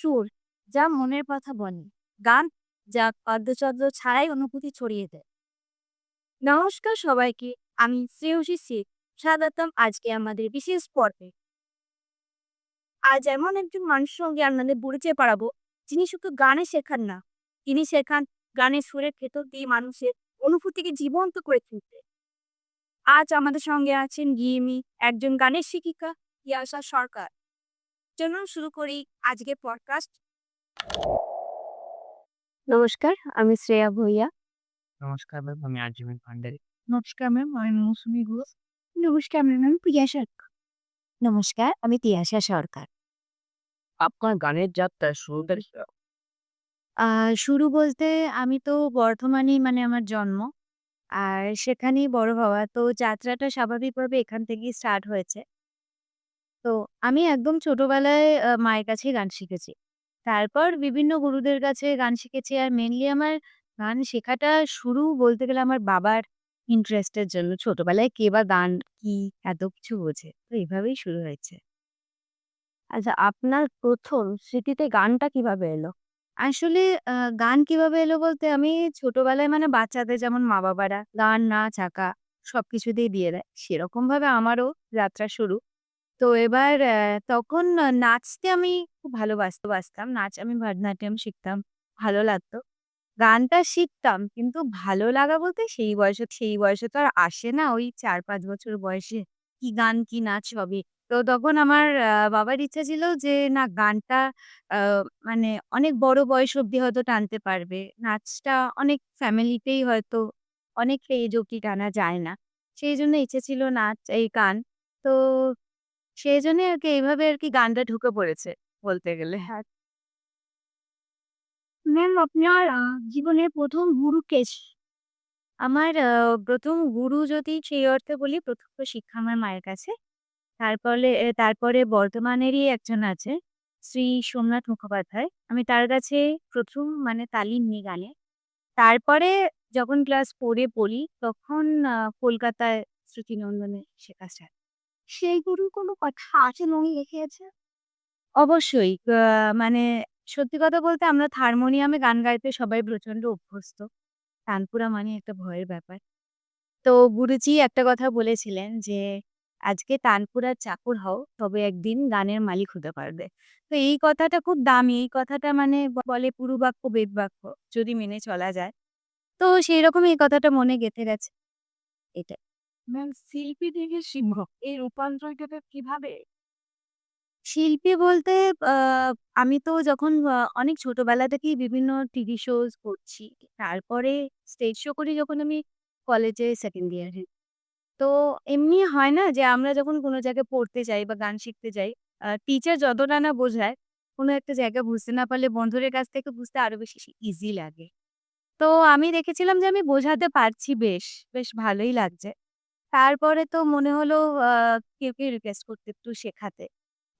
সুর যা মনের কথা বলে, গান যা বাদ্যযন্ত্র ছাড়াই অনুভূতি ছড়িয়ে দেয়। নমস্কার সবাইকে, আমি শ্রেয়সী শেখ। স্বাগতম আজকে আমাদের বিশেষ পর্বে। আজ এমন একজন মানুষের সঙ্গে আপনাদের পরিচয় পাড়াবো, যিনি শুধু গানে শেখান না, তিনি শেখান গানের সুরের ভেতর দিয়ে মানুষের অনুভূতিকে জীবন্ত করে তুলতে। আজ আমাদের সঙ্গে আছেন গিয়েমি একজন গানের শিক্ষিকা, ইয়াসা সরকার। চলুন শুরু করি আজকের পডকাস্ট। নমস্কার, আমি শ্রেয়া ভূঁইয়া। নমস্কার ম্যাম, আমি আরজুমিন ভান্ডারী। নমস্কার ম্যাম, আমি মৌসুমী ঘোষ। নমস্কার ম্যাম, প্রিয়া সরকার। নমস্কার, আমি তিয়াশা সরকার। আপনার গানের যাত্রার শুরুটা শুরু বলতে আমি তো বর্ধমানেই আমার জন্ম। আর সেখানেই বড় হওয়া। তো যাত্রাটা স্বাভাবিকভাবে এখান থেকেই স্টার্ট হয়েছে। তো আমি একদম ছোটবেলায় মায়ের কাছেই গান শিখেছি। তারপর বিভিন্ন গুরুদের কাছে গান শিখেছি। আর মেইনলি আমার গান শেখাটা শুরু বলতে গেলে আমার বাবার ইন্টারেস্টের জন্য। ছোটবেলায় কে বা গান কি এত কিছু বোঝে। তো এভাবেই শুরু হয়েছে। আচ্ছা, আপনার ১ম স্মৃতিতে গানটা কিভাবে এলো? আসলে আ গান কিভাবে এলো বলতে আমি ছোটবেলায় বাচ্চাদের যেমন মা-বাবারা গান, নাচ, আঁকা সবকিছুতেই দিয়ে দেয়। সেরকমভাবে আমারও যাত্রা শুরু। তো এবার তখন নাচতে আমি খুব ভালোবাসতাম। নাচ আমি ভরতনাট্যম শিখতাম। ভালো লাগতো। গানটা শিখতাম কিন্তু ভালো লাগা বলতে সেই বয়সে তো আর আসে না ওই ৪-৫ বছর বয়সে। কি গান, কি নাচ সবই। তো তখন আমার বাবার ইচ্ছা ছিল যে না গানটা আ মানে অনেক বড় বয়স অব্দি হয়তো টানতে পারবে। নাচটা অনেক ফ্যামিলিতেই হয়তো অনেক এজ অব্দি টানা যায় না। সেইজন্য ইচ্ছে ছিল নাচ এই গান। তো সেজন্যই এইভাবে গানটা ঢুকে পড়েছে বলতে গেলে। হ্যাঁ। ম্যাম, আপনার জীবনের ১ম গুরু কে আমার ১ম গুরু যদি সেই অর্থে বলি, ১ম তো শিক্ষা আমার মায়ের কাছে। তারপরে বর্ধমানেরই একজন আছে, শ্রী সোমনাথ মুখোপাধ্যায়। আমি তার কাছে ১ম তালিম নিই গানে। তারপরে যখন ক্লাস 4 এ পড়ি, তখন কলকাতায় শ্রুতিনন্দনে শেখা স্টার্ট। সেই গুরুর কোনো কথা আছে মনে রেখে আছে? অবশ্যই মানে সত্যি কথা বলতে আমরা হারমোনিয়ামে গান গাইতে সবাই প্রচন্ড অভ্যস্ত। তানপুরা মানে একটা ভয়ের ব্যাপার। তো গুরুজি একটা কথা বলেছিলেন যে, "আজকে তানপুরার চাকর হও, তবে একদিন গানের মালিক হতে পারবে।" তো এই কথাটা খুব দামি। এই কথাটা বলে পুরু বাক্য, বেদ বাক্য যদি মেনে চলা যায়। তো সেইরকমই এই কথাটা মনে গেঁথে গেছে। এটাই। ম্যাম, শিল্পী থেকে শিক্ষক এই রূপান্তরটা কিভাবে? শিল্পী বলতে আ আমি তো যখন অনেক ছোটবেলা থেকেই বিভিন্ন টিভি শোজ করছি। তারপরে স্টেজ শো করি যখন আমি কলেজে 2nd ইয়ারে। তো এমনি হয় না যে আমরা যখন কোনো জায়গায় পড়তে যাই বা গান শিখতে যাই, টিচার যতটা না বোঝায়, কোনো একটা জায়গা বুঝতে না পারলে বন্ধুদের কাছ থেকে বুঝতে আরো বেশি ইজি লাগে। তো আমি দেখেছিলাম যে আমি বোঝাতে পারছি বেশ ভালোই লাগছে। তারপরে তো মনে হলো আ কেউ রিকোয়েস্ট করতে একটু শেখাতে।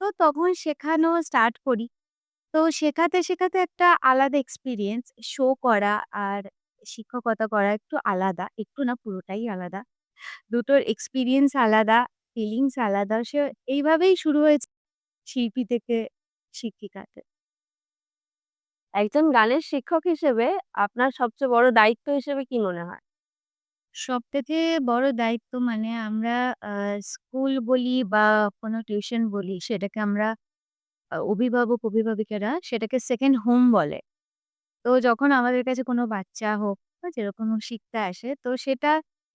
তো তখন শেখানো স্টার্ট করি। তো শেখাতে একটা আলাদা এক্সপেরিয়েন্স। শো করা আর শিক্ষকতা করা একটু আলাদা। একটু না পুরোটাই আলাদা। দুটোর এক্সপেরিয়েন্স আলাদা, ফিলিংস আলাদা। এইভাবেই শুরু হয়েছে শিল্পী থেকে শিক্ষিকাতে। একজন গানের শিক্ষক হিসেবে আপনার সবচেয়ে বড় দায়িত্ব হিসেবে কি মনে হয়? সবথেকে বড় দায়িত্ব আমরা আ স্কুল বলি বা কোনো টিউশন বলি সেটাকে আমরা অভিভাবক-অভিভাবিকারা সেটাকে সেকেন্ড হোম বলে। তো যখন আমাদের কাছে কোনো বাচ্চা হোক বা যেরকম হোক শিখতে আসে তো সেটা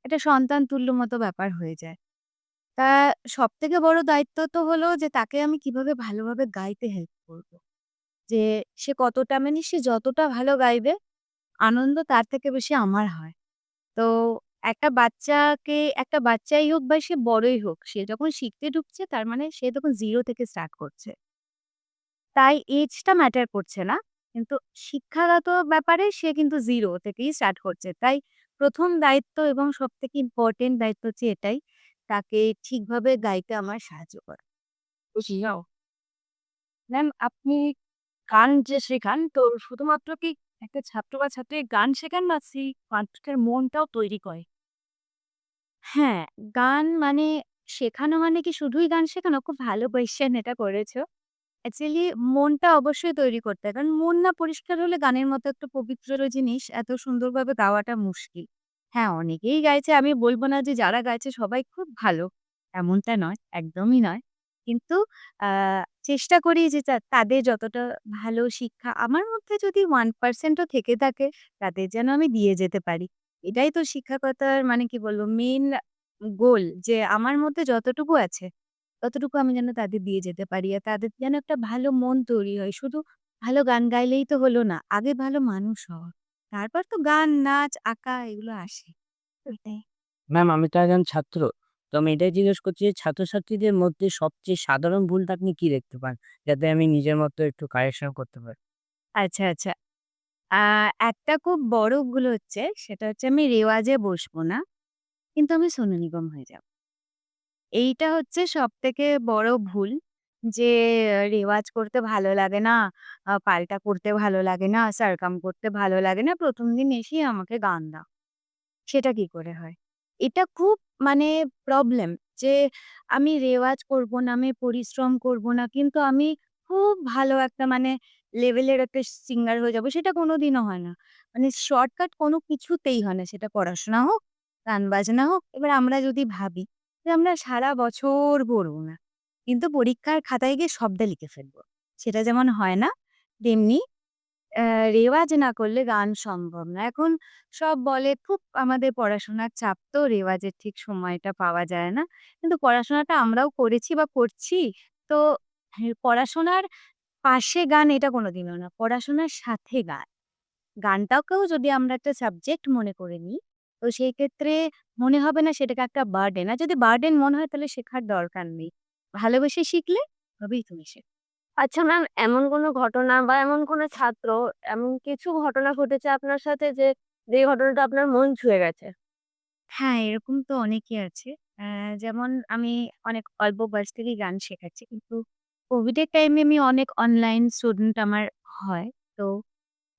একটা সন্তান তুল্য মতো ব্যাপার হয়ে যায়। তা সবথেকে বড় দায়িত্ব তো হলো যে তাকে আমি কিভাবে ভালোভাবে গাইতে হেল্প করব। যে সে কতটা সে যতটা ভালো গাইবে, আনন্দ তার থেকে বেশি আমার হয়। তো একটা বাচ্চাই হোক বা সে বড়ই হোক, সে যখন শিখতে ঢুকছে তার সে তখন 0 থেকে স্টার্ট করছে। তাই এজটা ম্যাটার করছে না। কিন্তু শিক্ষাগত ব্যাপারে সে কিন্তু 0 থেকেই স্টার্ট করছে। তাই ১ম দায়িত্ব এবং সবথেকে ইম্পোর্টেন্ট দায়িত্ব হচ্ছে এটাই, তাকে ঠিকভাবে গাইতে আমার সাহায্য করা। যাও। ম্যাম, আপনি গান যে শেখান তো শুধুমাত্র কি একটা ছাত্র বা ছাত্রীর গান শেখান না সেই পাঠকের মনটাও তৈরি করে? হ্যাঁ, গান শেখানো কি শুধুই গান শেখানো? খুব ভালো কোয়েশ্চেন এটা করেছো। অ্যাকচুয়ালি মনটা অবশ্যই তৈরি করতে হয়। কারণ মন না পরিষ্কার হলে গানের মতো একটা পবিত্র জিনিস এত সুন্দরভাবে গাওয়াটা মুশকিল। হ্যাঁ, অনেকেই গাইছে। আমি বলব না যে যারা গাইছে সবাই খুব ভালো। এমনটা নয়, একদমই নয়। কিন্তু আ চেষ্টা করি যে তাদের যতটা ভালো শিক্ষা আমার মধ্যে যদি 1% ও থেকে থাকে তাদের যেন আমি দিয়ে যেতে পারি। এটাই তো শিক্ষকতার মানে কি বলব মেইন গোল যে আমার মধ্যে যতটুকু আছে ততটুকু আমি যেন তাদের দিয়ে যেতে পারি। আর তাদের যেন একটা ভালো মন তৈরি হয়। শুধু ভালো গান গাইলেই তো হলো না। আগে ভালো মানুষ হওয়া। তারপর তো গান, নাচ, আঁকা এগুলো আসে। ওইটাই। ম্যাম আমি তো একজন ছাত্র। তো আমি এটাই জিজ্ঞেস করছি যে ছাত্রছাত্রীদের মধ্যে সবচেয়ে সাধারণ ভুলটা আপনি কি দেখতে পান? যাতে আমি নিজের মতো একটু কারেকশন করতে পারি। আচ্ছা, আচ্ছা। আ একটা খুব বড় ভুল হচ্ছে সেটা হচ্ছে আমি রেওয়াজে বসবো না। কিন্তু আমি সোনু নিগম হয়ে যাব। এইটা হচ্ছে সবথেকে বড় ভুল। যে রেওয়াজ করতে ভালো লাগে না, পাল্টা করতে ভালো লাগে না, সারকাম করতে ভালো লাগে না। ১ম দিন এসেই আমাকে গান দাও। সেটা কি করে হয়? এটা খুব মানে প্রবলেম যে আমি রেওয়াজ করব না, আমি পরিশ্রম করব না। কিন্তু আমি খুব ভালো একটা মানে লেভেলের একটা সিঙ্গার হয়ে যাবো। সেটা কোনোদিনও হয় না। মানে শর্টকাট কোনো কিছুতেই হয় না। সেটা পড়াশোনা হোক, গান বাজনা হোক। এবার আমরা যদি ভাবি যে আমরা সারা বছর পড়ব না। কিন্তু পরীক্ষার খাতায় গিয়ে শব্দে লিখে ফেলব। সেটা যেমন হয় না, তেমনি রেওয়াজ না করলে গান সম্ভব না। এখন সব বলে খুব আমাদের পড়াশোনার চাপ তো রেওয়াজের ঠিক সময়টা পাওয়া যায় না। কিন্তু পড়াশোনাটা আমরাও করেছি বা করছি। তো পড়াশোনার পাশে গান এটা কোনোদিনও না। পড়াশোনার সাথে গান। গানটাকেও যদি আমরা একটা সাবজেক্ট মনে করে নিই, তো সেই ক্ষেত্রে মনে হবে না সেটাকে একটা বার্ডেন। আর যদি বার্ডেন মনে হয় তাহলে শেখার দরকার নেই। ভালোবেসে শিখলে তবেই তুমি শেখো। আচ্ছা ম্যাম, এমন কোনো ঘটনা বা এমন কোনো ছাত্র, এমন কিছু ঘটনা ঘটেছে আপনার সাথে যে ঘটনাটা আপনার মন ছুঁয়ে গেছে? হ্যাঁ, এরকম তো অনেকেই আছে। যেমন আমি অনেক অল্প বয়স থেকেই গান শেখাচ্ছি। কিন্তু কোভিডের টাইমে আমি অনেক অনলাইন স্টুডেন্ট আমার হয়। তো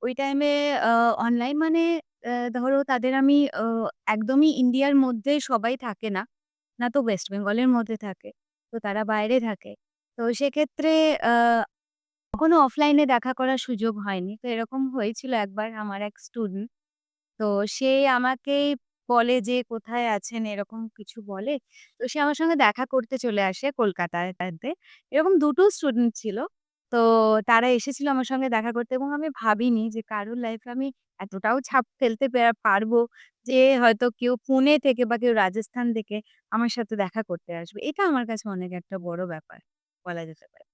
ওই টাইমে আ অনলাইন মানে ধরো তাদের আমি একদমই ইন্ডিয়ার মধ্যে সবাই থাকে না। না তো ওয়েস্ট বেঙ্গলের মধ্যে থাকে। তো তারা বাইরে থাকে। তো সেক্ষেত্রে আ কখনো অফলাইনে দেখা করার সুযোগ হয়নি। তো এরকম হয়েছিল একবার আমার এক স্টুডেন্ট তো সে আমাকেই বলে যে, "কোথায় আছেন?" এরকম কিছু বলে। তো সে আমার সঙ্গে দেখা করতে চলে আসে কলকাতাতে। এরকম ২ টো স্টুডেন্ট ছিল। তো তারা এসেছিল আমার সঙ্গে দেখা করতে এবং আমি ভাবিনি যে কারোর লাইফে আমি এতটাও ছাপ ফেলতে পারবো যে হয়তো কেউ পুনে থেকে বা কেউ রাজস্থান থেকে আমার সাথে দেখা করতে আসবে। এটা আমার কাছে অনেক একটা বড় ব্যাপার বলা যেতে পারে।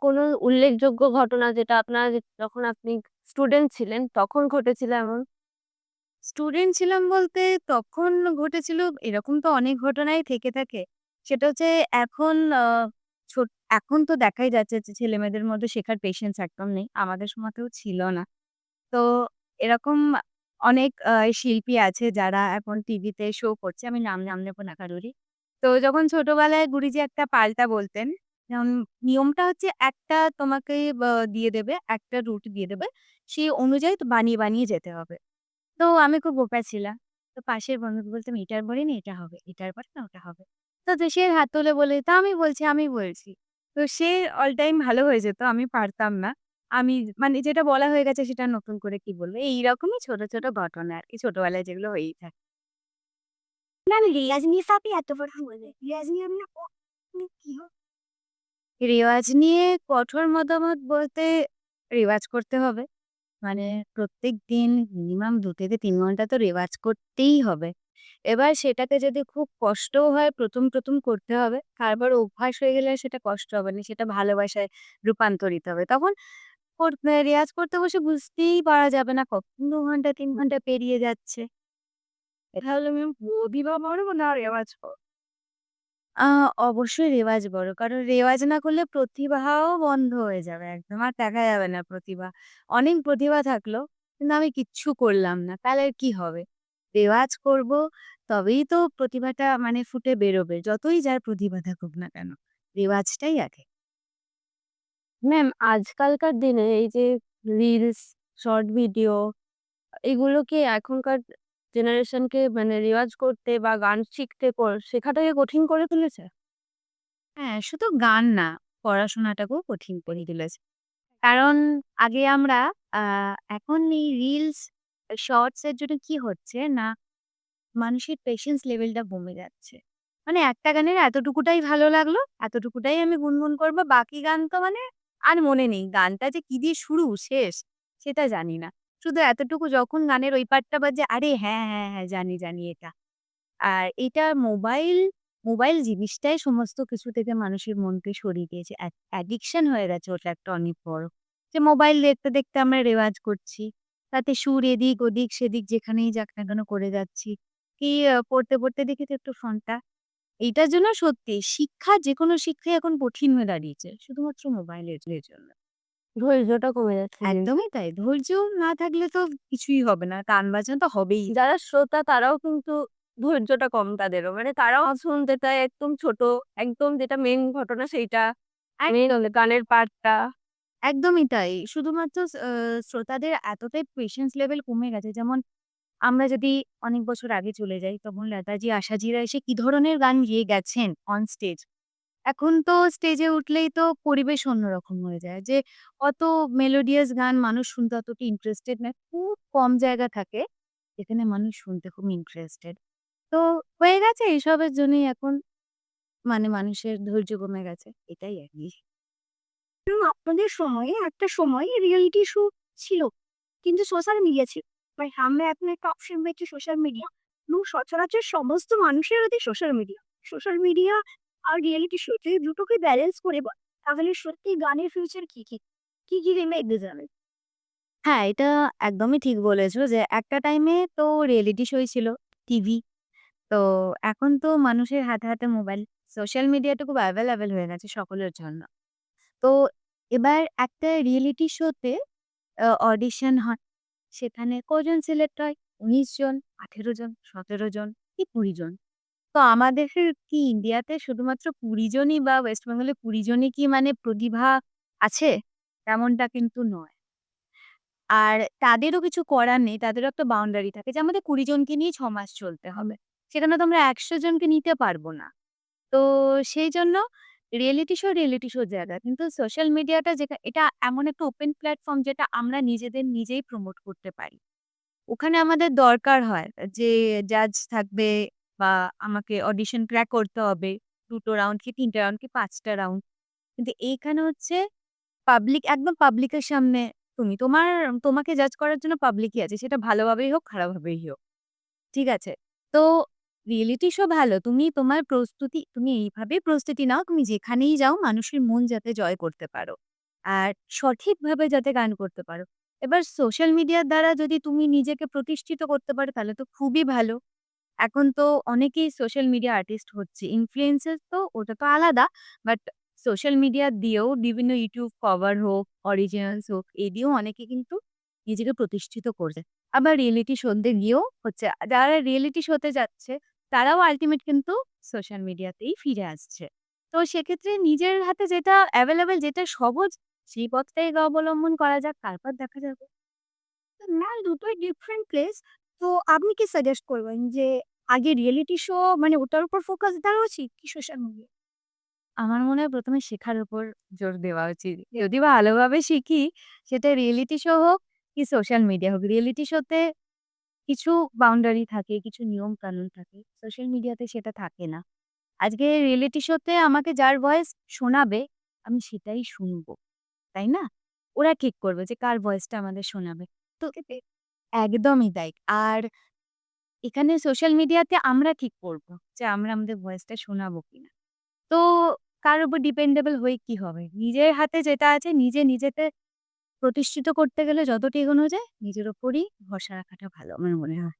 কোনো উল্লেখযোগ্য ঘটনা যেটা আপনার যখন আপনি স্টুডেন্ট ছিলেন তখন ঘটেছিল এমন? স্টুডেন্ট ছিলাম বলতে তখন ঘটেছিল এরকম তো অনেক ঘটনাই থেকে থাকে। সেটা হচ্ছে এখন ছোট এখন তো দেখাই যাচ্ছে যে ছেলেমেয়েদের মধ্যে শেখার পেশেন্স একদম নেই। আমাদের সময়তেও ছিল না। তো এরকম অনেক শিল্পী আছে যারা এখন টিভিতে শো করছে। আমি নাম নেব না কারোরই। তো যখন ছোটবেলায় গুরুজি একটা পাল্টা বলতেন, যেমন নিয়মটা হচ্ছে একটা তোমাকে দিয়ে দেবে, একটা রুট দিয়ে দেবে। সেই অনুযায়ী তো বানিয়ে যেতে হবে। তো আমি খুব বোকা ছিলাম। তো পাশের বন্ধুকে বলতাম, "এটার পরে না এটা হবে, এটার পরে না ওটা হবে।" তো সে হাত তুলে বলে, "তা আমি বলছি।" তো সে অল টাইম ভালো হয়ে যেত। আমি পারতাম না। আমি মানে যেটা বলা হয়ে গেছে সেটা নতুন করে কি বলব? এইরকমই ছোট, ছোট ঘটনা আরকি ছোটবেলায় যেগুলো হয়েই থাকে। ম্যাম রিয়াজ নিয়ে আপনি এত কথা বললেন। রিয়াজ নিয়ে আপনার কি রেওয়াজ নিয়ে কঠোর মতামত বলতে রেওয়াজ করতে হবে। মানে প্রত্যেকদিন মিনিমাম ২ থেকে ৩ ঘন্টা তো রেওয়াজ করতেই হবে। এবার সেটাতে যদি খুব কষ্টও হয় ১ম করতে হবে। তারপর অভ্যাস হয়ে গেলে আর সেটা কষ্ট হবে না। সেটা ভালোবাসায় রূপান্তরিত হবে। তখন রেয়াজ করতে বসে বুঝতেই পারা যাবে না কখন ২ ঘন্টা ৩ ঘন্টা পেরিয়ে যাচ্ছে। তাহলে ম্যাম প্রতিভা বাড়বো না রেওয়াজ আ অবশ্যই রেওয়াজ বড়। কারণ রেওয়াজ না করলে প্রতিভাও বন্ধ হয়ে যাবে একদম। আর দেখা যাবে না প্রতিভা। অনেক প্রতিভা থাকলো, কিন্তু আমি কিচ্ছু করলাম না। তাহলে আর কি হবে? রেওয়াজ করব, তবেই তো প্রতিভাটা মানে ফুটে বেরোবে। যতই যার প্রতিভা থাকুক না কেন। রেওয়াজটাই আগে। ম্যাম, আজকালকার দিনে এই যে রিলস, শর্ট ভিডিও এগুলো কি এখনকার জেনারেশনকে মানে রেওয়াজ করতে বা গান শিখতে শেখাটাকে কঠিন করে তুলেছে? হ্যাঁ, শুধু গান না। পড়াশোনাটাকেও কঠিন করে তুলেছে। কারণ আগে আমরা আ এখন এই রিলস, শর্টস এর জন্য কি হচ্ছে না মানুষের পেশেন্স লেভেলটা কমে যাচ্ছে। মানে একটা গানের এতটুকুটাই ভালো লাগলো, এতটুকুটাই আমি গুনগুন করব। বাকি গান তো মানে আর মনে নেই। গানটা যে কি দিয়ে শুরু, শেষ সেটা জানি না। শুধু এতটুকু যখন গানের ওই পার্টটা বাজে, আরে হ্যাঁ, হ্যাঁ, হ্যাঁ, জানি, জানি এটা। আর এটা মোবাইল জিনিসটাই সমস্ত কিছু থেকে মানুষের মনকে সরিয়ে দিয়েছে। অ্যাডিকশন হয়ে গেছে ওটা একটা অনেক বড়। যে মোবাইল দেখতে, দেখতে আমরা রেওয়াজ করছি। তাতে সুর এদিক, ওদিক, সেদিক যেখানেই যাক না কেন করে যাচ্ছি। কি পড়তে, পড়তে দেখি তো একটু ফোনটা। এইটার জন্য সত্যি যেকোনো শিক্ষাই এখন কঠিন হয়ে দাঁড়িয়েছে। শুধুমাত্র মোবাইলের জন্য। ধৈর্যটা কমে যাচ্ছে দিন। একদমই তাই। ধৈর্য না থাকলে তো কিছুই হবে না। গান বাজনা তো হবেই। যারা শ্রোতা তারাও কিন্তু ধৈর্যটা কম তাদেরও। মানে তারাও শুনতে চায় একদম ছোট, একদম যেটা মেইন ঘটনা সেইটা, মেইন গানের পার্টটা। একদমই তাই। শুধুমাত্র শ্রোতাদের এতটাই পেশেন্স লেভেল কমে গেছে। যেমন আমরা যদি অনেক বছর আগে চলে যাই, তখন লতাজি, আশাজিরা এসে কি ধরনের গান গেয়ে গেছেন অন স্টেজ। এখন তো স্টেজে উঠলেই তো পরিবেশ অন্যরকম হয়ে যায়। যে অত মেলোডিয়াস গান মানুষ শুনতে অতটা ইন্টারেস্টেড না। খুব কম জায়গা থাকে যেখানে মানুষ শুনতে খুব ইন্টারেস্টেড। তো হয়ে গেছে এইসবের জন্যই এখন মানে মানুষের ধৈর্য কমে গেছে। এটাই আরকি। আপনাদের সময়ে একটা সময় রিয়েলিটি শো ছিল। কিন্তু সোশ্যাল মিডিয়া ছিল। ভাই আমরা এখন একটা অপশন পেয়েছি সোশ্যাল মিডিয়া। এবং সচরাচর সমস্ত মানুষের হাতে সোশ্যাল মিডিয়া। সোশ্যাল মিডিয়া আর রিয়েলিটি শো যদি দুটোকে ব্যালেন্স করে তাহলে সত্যি গানের ফিউচার কি, কি? কি, কি গেমে এগিয়ে যাবে? হ্যাঁ, এটা একদমই ঠিক বলেছ যে একটা টাইমে তো রিয়েলিটি শোই ছিল টিভি। তো এখন তো মানুষের হাতে, হাতে মোবাইল। সোশ্যাল মিডিয়াটা খুব এভেইলেবল হয়ে গেছে সকলের জন্য। তো এবার একটা রিয়েলিটি শোতে অডিশন হয়। সেখানে কজন সিলেক্ট হয়? ১৯ জন, ১৮ জন, ১৭ জন কি ২০ জন। তো আমাদের কি ইন্ডিয়াতে শুধুমাত্র ২০ জনই বা ওয়েস্ট বেঙ্গলে ২০ জনই কি মানে প্রতিভা আছে? তেমনটা কিন্তু নয়। আর তাদেরও কিছু করার নেই। তাদেরও একটা বাউন্ডারি থাকে যে আমাদের ২০ জনকে নিয়ে ৬ মাস চলতে হবে। সেখানে তো আমরা ১০০ জনকে নিতে পারব না। তো সেইজন্য রিয়েলিটি শোর জায়গা। কিন্তু সোশ্যাল মিডিয়াটা এটা এমন একটা ওপেন প্ল্যাটফর্ম যেটা আমরা নিজেই প্রমোট করতে পারি। ওখানে আমাদের দরকার হয় যে জাজ থাকবে বা আমাকে অডিশন ক্র্যাক করতে হবে। ২ টো রাউন্ড কি ৩ টে রাউন্ড কি ৫ টা রাউন্ড। কিন্তু এইখানে হচ্ছে একদম পাবলিকের সামনে তোমাকে জাজ করার জন্য পাবলিকই আছে। সেটা ভালোভাবেই হোক, খারাপভাবেই হোক। ঠিক আছে? তো রিয়েলিটি শো ভালো। তুমি এইভাবে প্রস্তুতি নাও, তুমি যেখানেই যাও মানুষের মন যাতে জয় করতে পারো। আর সঠিকভাবে যাতে গান করতে পারো। এবার সোশ্যাল মিডিয়ার দ্বারা যদি তুমি নিজেকে প্রতিষ্ঠিত করতে পারো তাহলে তো খুবই ভালো। এখন তো অনেকেই সোশ্যাল মিডিয়া আর্টিস্ট হচ্ছে। ইনফ্লুয়েন্সার তো ওটা তো আলাদা। বাট সোশ্যাল মিডিয়া দিয়েও বিভিন্ন YouTube কভার হোক, অরিজিনালস হোক, এই দিয়েও অনেকে কিন্তু নিজেকে প্রতিষ্ঠিত করছে। আবার রিয়েলিটি শোতে গিয়েও হচ্ছে। যারা রিয়েলিটি শোতে যাচ্ছে তারাও আল্টিমেট কিন্তু সোশ্যাল মিডিয়াতেই ফিরে আসছে। তো সেক্ষেত্রে নিজের হাতে যেটা এভেইলেবল, যেটা সহজ সেই পথটাই অবলম্বন করা যাক। তারপর দেখা যাবে। না, দুটোই ডিফারেন্ট প্লেস। তো আপনি কি সাজেস্ট করবেন যে আগে রিয়েলিটি শো মানে ওটার উপর ফোকাস দেওয়া উচিত কি সোশ্যাল মিডিয়া? আমার মনে হয় ১ম এ শেখার উপর জোর দেওয়া উচিত। যদি ভালোভাবে শিখি সেটা রিয়েলিটি শো হোক কি সোশ্যাল মিডিয়া হোক। রিয়েলিটি শোতে কিছু বাউন্ডারি থাকে, কিছু নিয়ম-কানুন থাকে। সোশ্যাল মিডিয়াতে সেটা থাকে না। আজকে রিয়েলিটি শোতে আমাকে যার ভয়েস শোনাবে আমি সেটাই শুনবো। তাই না? ওরা ঠিক করবে যে কার ভয়েসটা আমাদের শোনাবে। তো একদমই তাই। আর এখানে সোশ্যাল মিডিয়াতে আমরা ঠিক করব যে আমরা আমাদের ভয়েসটা শোনাবো কিনা। তো কার উপর ডিপেন্ডেবল হয়ে কি হবে? নিজের হাতে যেটা আছে নিজেতে প্রতিষ্ঠিত করতে গেলে যতটা এগোনো যায় নিজের উপরই ভরসা রাখাটা ভালো আমার মনে হয়।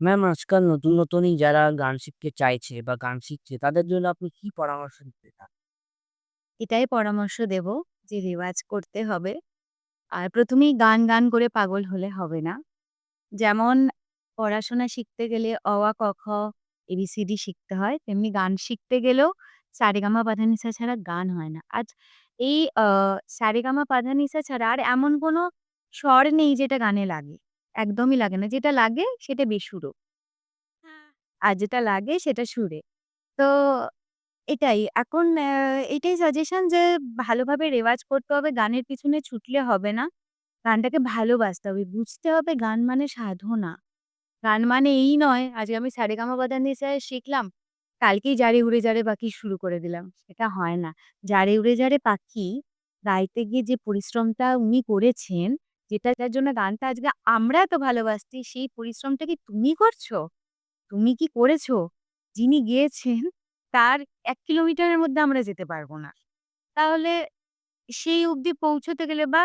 ম্যাম আজকাল নতুন, নতুনই যারা গান শিখতে চাইছে বা গান শিখছে তাদের জন্য আপনি কি পরামর্শ দিতে চান? এটাই পরামর্শ দেব যে রেওয়াজ করতে হবে। আর ১ম এই গান করে পাগল হলে হবে না। যেমন পড়াশোনা শিখতে গেলে অ, আ, ক, খ, এবিসিডি শিখতে হয়, তেমনি গান শিখতে গেলেও সারেগামা পাধানিসা ছাড়া গান হয় না। আজ এই সারেগামা পাধানিসা ছাড়া আর এমন কোনো স্বর নেই যেটা গানে লাগে। একদমই লাগে না। যেটা লাগে সেটা বেসুরো। আর যেটা লাগে সেটা সুরে। তো এটাই। এখন এটাই সাজেশন যে ভালোভাবে রেওয়াজ করতে হবে, গানের পিছনে ছুটলে হবে না। গানটাকে ভালোবাসতে হবে। বুঝতে হবে গান মানে সাধনা। গান মানে এই নয়, আজকে আমি সারেগামাপাধানিসা শিখলাম, কালকেই যারে উড়ে যারে পাখি শুরু করে দিলাম। এটা হয় না। যারে উড়ে যারে পাখি গাইতে গিয়ে যে পরিশ্রমটা উনি করেছেন, যেটার জন্য গানটা আজকে আমরা এত ভালোবাসছি, সেই পরিশ্রমটা কি তুমি করছো? তুমি কি করেছো? যিনি গেয়েছেন তার ১ কিলোমিটারের মধ্যে আমরা যেতে পারব না। তাহলে সেই অবধি পৌঁছতে গেলে বা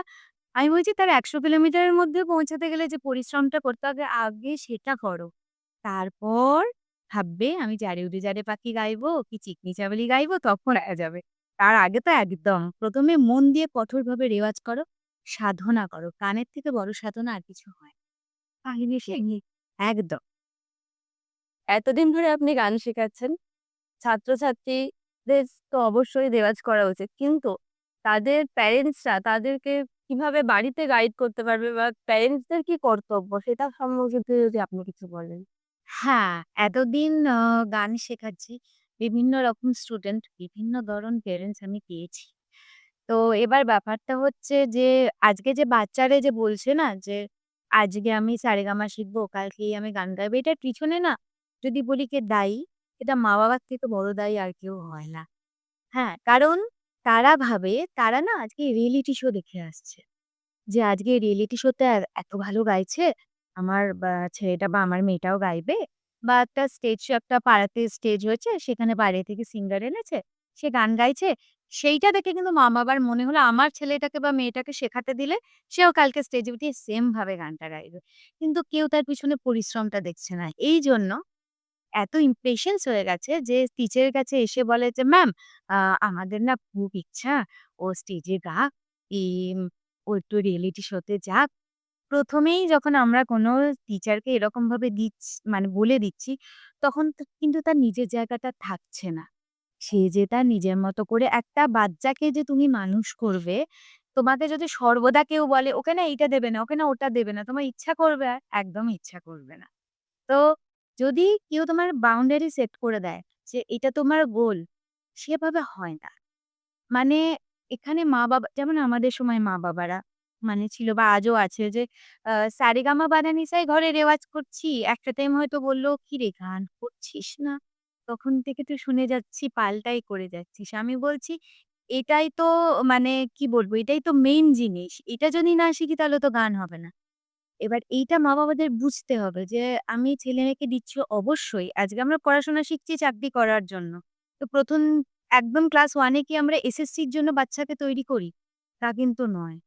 আমি বলছি তার ১০০ কিলোমিটারের মধ্যে পৌঁছাতে গেলে যে পরিশ্রমটা করতে হবে আগে সেটা করো। তারপর ভাববে আমি যারে উড়ে যারে পাখি গাইবো কি চিকনি চামেলি গাইবো তখন যাবে। তার আগে তো একদম ১ম এ মন দিয়ে কঠোরভাবে রেওয়াজ করো, সাধনা করো। গানের থেকে বড় সাধনা আর কিছু হয় না। কাহিনী শেখে একদম। এতদিন ধরে আপনি গান শেখাচ্ছেন। ছাত্রছাত্রীদের তো অবশ্যই রেওয়াজ করা উচিত। কিন্তু তাদের প্যারেন্টসরা তাদেরকে কিভাবে বাড়িতে গাইড করতে পারবে বা প্যারেন্টসদের কি কর্তব্য সেটা সম্পর্কে যদি আপনি কিছু বলেন? হ্যাঁ, এতদিন গান শেখাচ্ছি। বিভিন্ন রকম স্টুডেন্ট, বিভিন্ন ধরন প্যারেন্টস আমি পেয়েছি। তো এবার ব্যাপারটা হচ্ছে যে আজকে যে বাচ্চারা যে বলছে না যে, আজকে আমি সারেগামা শিখবো, কালকেই আমি গান গাইবো। এটার পিছনে না যদি বলি কে দায়ী, এটা মা-বাবার থেকে বড় দায়ী আর কেউ হয় না। হ্যাঁ, কারণ তারা ভাবে তারা না আজকে রিয়েলিটি শো দেখে আসছে। যে আজকে রিয়েলিটি শোতে এত ভালো গাইছে, আমার ছেলেটা বা আমার মেয়েটাও গাইবে। বা একটা স্টেজ শো একটা পাড়াতে স্টেজ হয়েছে, সেখানে বাইরে থেকে সিঙ্গার এনেছে, সে গান গাইছে। সেইটা দেখে কিন্তু মা-বাবার মনে হলো আমার ছেলেটাকে বা মেয়েটাকে শেখাতে দিলে সেও কালকে স্টেজে উঠে সেম ভাবে গানটা গাইবে। কিন্তু কেউ তার পিছনে পরিশ্রমটা দেখছে না। এইজন্য এত impatience হয়ে গেছে যে টিচারের কাছে এসে বলে যে, "ম্যাম আ আমাদের না খুব ইচ্ছা ও স্টেজে গাক, ইম ও একটু রিয়েলিটি শোতে যাক।" ১ম এই যখন আমরা কোনো টিচারকে এরকমভাবে মানে বলে দিচ্ছি, তখন কিন্তু তার নিজের জায়গাটা থাকছে না। সে যে তার নিজের মতো করে একটা বাচ্চাকে যে তুমি মানুষ করবে, তোমাকে যদি সর্বদা কেউ বলে, "ওকে না এইটা দেবে না, ওকে না ওটা দেবে না।" তোমার ইচ্ছা করবে আর? একদম ইচ্ছা করবে না। তো যদি কেউ তোমার বাউন্ডারি সেট করে দেয় যে এটা তোমার গোল, সেভাবে হয় না। মানে এখানে মা-বাবা যেমন আমাদের সময় মা-বাবারা মানে ছিল বা আজও আছে যে সারেগামা পাধানিসায় ঘরে রেওয়াজ করছি। একটা টাইম হয়তো বলল, "কিরে গান করছিস না? তখন থেকে তো শুনে যাচ্ছি পাল্টাই করে যাচ্ছিস।" আমি বলছি, "এটাই তো মানে কি বলবো? এটাই তো মেইন জিনিস। এটা যদি না শিখি তাহলে তো গান হবে না।" এবার এইটা মা-বাবাদের বুঝতে হবে যে আমি ছেলে-মেয়েকে দিচ্ছি অবশ্যই। আজকে আমরা পড়াশোনা শিখছি চাকরি করার জন্য। তো ১ম একদম ক্লাস 1 এ কি আমরা এসএসসির জন্য বাচ্চাকে তৈরি করি? তা কিন্তু নয়।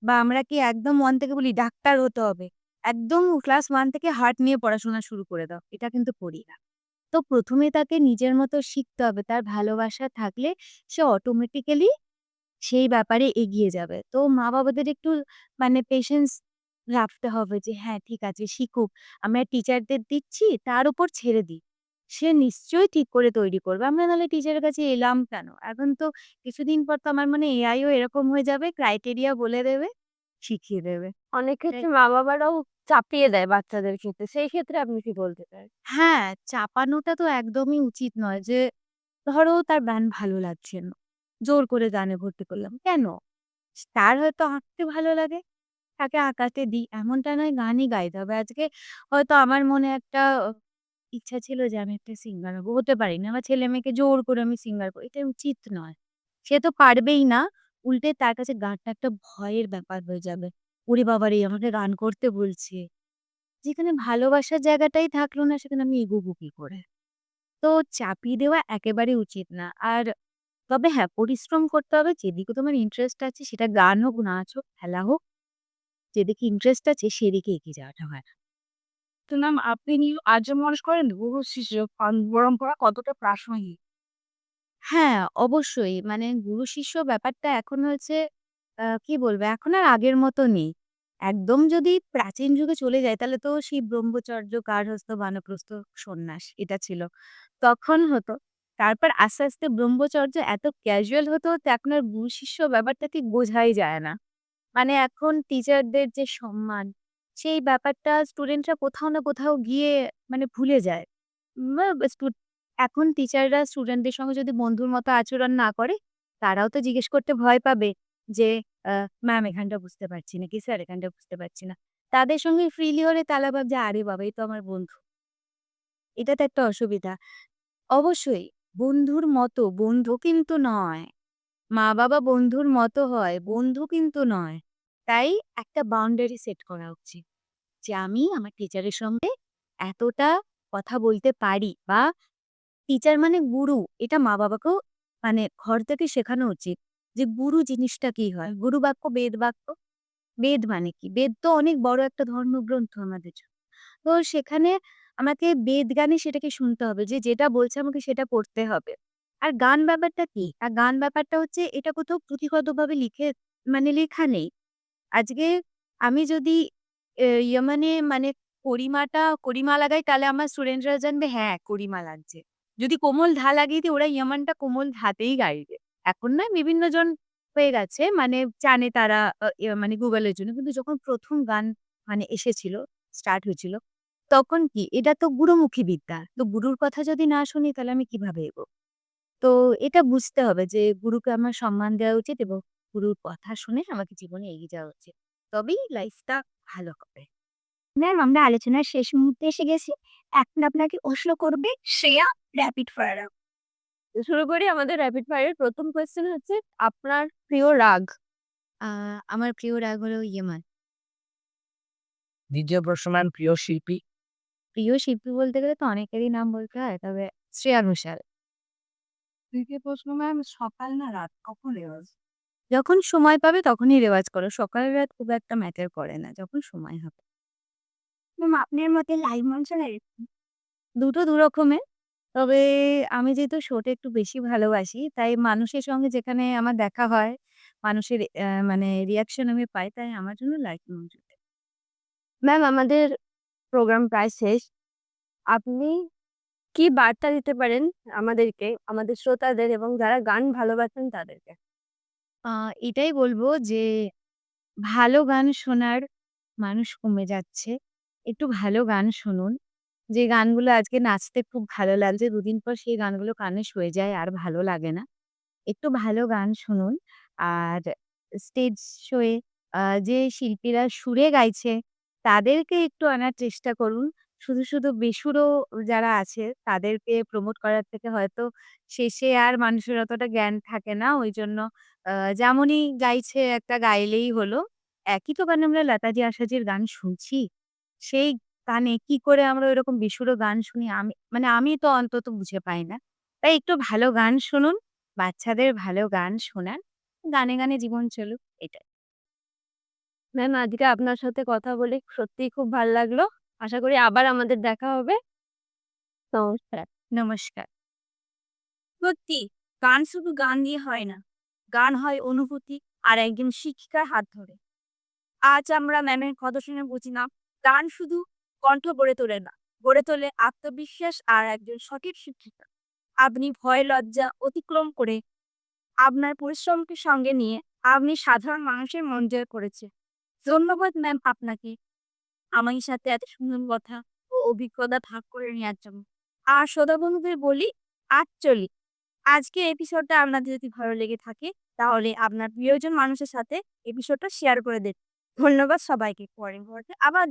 বা আমরা কি একদম 1 থেকে বলি ডাক্তার হতে হবে। একদম ক্লাস 1 থেকে হার্ট নিয়ে পড়াশোনা শুরু করে দাও। এটা কিন্তু করি না। তো ১ম এ তাকে নিজের মতো শিখতে হবে। তার ভালোবাসা থাকলে সে অটোমেটিক্যালি সেই ব্যাপারে এগিয়ে যাবে। তো মা-বাবাদের একটু মানে পেশেন্স রাখতে হবে যে হ্যাঁ, ঠিক আছে শিখুক। আমরা টিচারদের দিচ্ছি তার উপর ছেড়ে দিই। সে নিশ্চয়ই ঠিক করে তৈরি করবে। আমরা নাহলে টিচারের কাছে এলাম কেন? এখন তো কিছুদিন পর তো আমার মনে হয় এআই ও এরকম হয়ে যাবে ক্রাইটেরিয়া বলে দেবে, শিখিয়ে দেবে। অনেক তাই ক্ষেত্রে মা-বাবারাও চাপিয়ে দেয় বাচ্চাদের ক্ষেত্রে। সেই ক্ষেত্রে আপনি কি বলতে চান? হ্যাঁ, চাপানোটা তো একদমই উচিত নয় যে ধরো তার গান ভালো লাগছে না। জোর করে গানে ভর্তি করলাম। কেন? তার হয়তো আঁকতে ভালো লাগে। তাকে আঁকাতে দিই। এমনটা নয় গানই গাইতে হবে। আজকে হয়তো আমার মনে একটা ইচ্ছা ছিল যে আমি একটা সিঙ্গার হবো। হতে পারি না। আমার ছেলে-মেয়েকে জোর করে আমি সিঙ্গার করি। এটা উচিত নয়। সে তো পারবেই না। উল্টে তার কাছে গানটা একটা ভয়ের ব্যাপার হয়ে যাবে। ওরে বাবারে! আমাকে গান করতে বলছে। যেখানে ভালোবাসার জায়গাটাই থাকলো না সেখানে আমি এগোবো কি করে? তো চাপিয়ে দেওয়া একেবারেই উচিত না। আর তবে হ্যাঁ, পরিশ্রম করতে হবে। যেদিকে তোমার ইন্টারেস্ট আছে সেটা গান হোক, নাচ হোক, খেলা হোক, যেদিকে ইন্টারেস্ট আছে সেদিকে এগিয়ে যাওয়াটা হয়। তো ম্যাম আপনি আজও মনে করেন গুরু শিষ্য পরম্পরা কতটা প্রাসঙ্গিক? হ্যাঁ, অবশ্যই। মানে গুরু শিষ্য ব্যাপারটা এখন হয়েছে কি বলবো? এখন আর আগের মতো নেই। একদম যদি প্রাচীন যুগে চলে যাই তাহলে তো সেই ব্রহ্মচর্য, গার্হস্থ্য, বানপ্রস্থ, সন্ন্যাস এটা ছিল। তখন হতো। তারপর আস্তে, আস্তে ব্রহ্মচর্য এত ক্যাজুয়াল হতে এখন আর গুরু শিষ্য ব্যাপারটা ঠিক বোঝাই যায় না। মানে এখন টিচারদের যে সম্মান, সেই ব্যাপারটা স্টুডেন্টরা কোথাও না কোথাও গিয়ে মানে ভুলে যায়। মা স্টু এখন টিচাররা স্টুডেন্টদের সঙ্গে যদি বন্ধুর মতো আচরণ না করে, তারাও তো জিজ্ঞেস করতে ভয় পাবে যে, "ম্যাম এখানটা বুঝতে পারছি না" কি "স্যার এখানটা বুঝতে পারছি না।" তাদের সঙ্গে ফ্রিলি হলে তারা ভাবছে, "আরে বাবা! এ তো আমার বন্ধু।" এটা তো একটা অসুবিধা। অবশ্যই বন্ধুর মতো, বন্ধু কিন্তু নয়। মা-বাবা বন্ধুর মতো হয়, বন্ধু কিন্তু নয়। তাই একটা বাউন্ডারি সেট করা উচিত। যে আমি আমার টিচারের সঙ্গে এতটা কথা বলতে পারি বা টিচার মানে গুরু। এটা মা-বাবাকেও মানে ঘর থেকে শেখানো উচিত যে গুরু জিনিসটা কি হয়? গুরু বাক্য, বেদ বাক্য। বেদ মানে কি? বেদ তো অনেক বড় একটা ধর্মগ্রন্থ আমাদের জন্য। তো সেখানে আমাকে বেদ জ্ঞানে সেটাকে শুনতে হবে যে যেটা বলছে আমাকে সেটা পড়তে হবে। আর গান ব্যাপারটা কি? আর গান ব্যাপারটা হচ্ছে এটা কোথাও পুঁথিগতভাবে মানে লেখা নেই। আজকে আমি যদি মানে করিমা লাগাই তাহলে আমার স্টুডেন্টরা জানবে হ্যাঁ, করিমা লাগছে। যদি কোমল ধা লাগিয়ে দিই ওরা ইয়ামানটা কোমল ধাতেই গাইবে। এখন নয় বিভিন্ন জন হয়ে গেছে মানে জানে তারা মানে Google এর জন্য। কিন্তু যখন ১ম গান মানে এসেছিল, স্টার্ট হয়েছিল, তখন কি? এটা তো গুরুমুখী বিদ্যা। তো গুরুর কথা যদি না শুনি তাহলে আমি কিভাবে এগোবো? তো এটা বুঝতে হবে যে গুরুকে আমার সম্মান দেওয়া উচিত এবং গুরুর কথা শুনে আমাকে জীবনে এগিয়ে যাওয়া উচিত। তবেই লাইফটা ভালো হবে। ম্যাম আমরা আলোচনার শেষ মুহূর্তে এসে গেছি। এখন আপনাকে প্রশ্ন করবে শ্রেয়া র‍্যাপিড ফায়ার রাউন্ড। তো শুরু করি আমাদের র‍্যাপিড ফায়ার এর ১ম কোয়েশ্চেন হচ্ছে আপনার প্রিয় রাগ? আ আমার প্রিয় রাগ হলো ইয়েমান। ২য় প্রশ্ন ম্যাম, প্রিয় শিল্পী? প্রিয় শিল্পী বলতে গেলে তো অনেকেরই নাম বলতে হয়। তবে শ্রেয়া ঘোষাল। ২য় প্রশ্ন ম্যাম সকাল না রাত কখন রেওয়াজ? যখন সময় পাবে তখনই রেওয়াজ করো। সকাল রাত খুব একটা ম্যাটার করে না। যখন সময় হবে। ম্যাম আপনার মতে লাইভ মঞ্চ না দুটো দুরকমের। তবে আমি যেহেতু শোটা একটু বেশি ভালোবাসি, তাই মানুষের সঙ্গে যেখানে আমার দেখা হয়, মানুষের মানে রিঅ্যাকশন আমি পাই, তাই আমার জন্য লাইভ মিউজিক। ম্যাম আমাদের প্রোগ্রাম প্রায় শেষ। আপনি কি বার্তা দিতে পারেন আমাদেরকে, আমাদের শ্রোতাদের এবং যারা গান ভালোবাসেন তাদেরকে? আ এটাই বলব যে ভালো গান শোনার মানুষ কমে যাচ্ছে। একটু ভালো গান শুনুন। যে গানগুলো আজকে নাচতে খুব ভালো লাগছে, দুদিন পর সেই গানগুলো কানে সয়ে যায় আর ভালো লাগে না। একটু ভালো গান শুনুন। আর স্টেজ শোয়ে যে শিল্পীরা সুরে গাইছে, তাদেরকে একটু আনার চেষ্টা করুন। শুধু বেসুরো যারা আছে, তাদেরকে প্রমোট করার থেকে হয়তো শেষে আর মানুষের অতটা জ্ঞান থাকে না। ওইজন্য যেমনই গাইছে একটা গাইলেই হলো। একই তো গানে আমরা লতাজি আশাজির গান শুনছি। সেই গানে কি করে আমরা ওইরকম বেসুরো গান শুনি আমি তো অন্তত বুঝে পাই না। তাই একটু ভালো গান শুনুন। বাচ্চাদের ভালো গান শোনান। গানে জীবন চলুক এটাই। ম্যাম আজকে আপনার সাথে কথা বলে সত্যিই খুব ভাল লাগলো। আশা করি আবার আমাদের দেখা হবে। নমস্কার। নমস্কার। সত্যি গান শুধু গান দিয়ে হয় না, গান হয় অনুভূতি আর একজন শিক্ষিকার হাত ধরে। আজ আমরা ম্যামের কথা শুনে বুঝলাম গান শুধু কণ্ঠ গড়ে তোলে না, গড়ে তোলে আত্মবিশ্বাস আর একজন সঠিক শিক্ষিকা। আপনি ভয় লজ্জা অতিক্রম করে আপনার পরিশ্রমকে সঙ্গে নিয়ে আপনি সাধারণ মানুষের মন জয় করেছে। ধন্যবাদ ম্যাম আপনাকে আমার সাথে এত সুন্দর কথা ও অভিজ্ঞতা ভাগ করে নেওয়ার জন্য। আর শ্রোতা বন্ধুদের বলি, অ্যাকচুয়ালি আজকের এপিসোডটা আপনাদের যদি ভালো লেগে থাকে তাহলে আপনার প্রিয়জন মানুষের সাথে এপিসোডটা শেয়ার করে দিন। ধন্যবাদ সবাইকে। পরের মুহূর্তে আবার